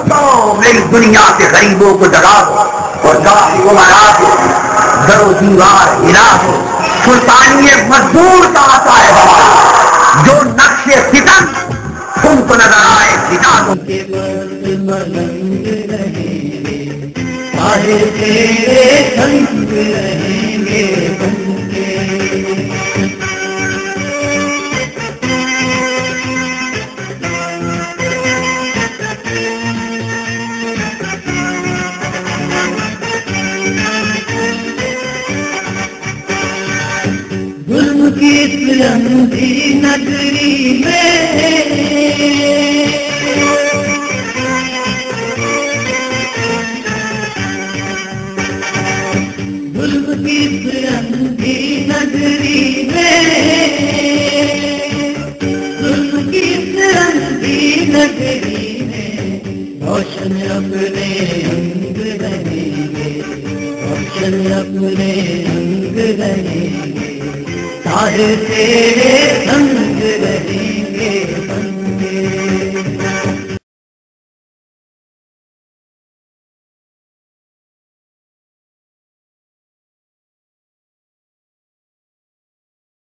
दो मेरी दुनिया के गरीबों को जगा दो और काफी उमरा को दरो दीवार हिला दो। सुल्तानियत मजदूर का आता है हमारा जो नक्शे फितन तुमको नजर आए बिना के मर्द मलंग रहेंगे, सारे तेरे संग रहेंगे बनके। जुल्म की इस अंधी नगरी में अंधी नगरी में, अंधी नगरी में रोशन अपने अंग रहेंगे, रोशन अपने अंग रहेंगे, सारे तेरे संग रहेंगे।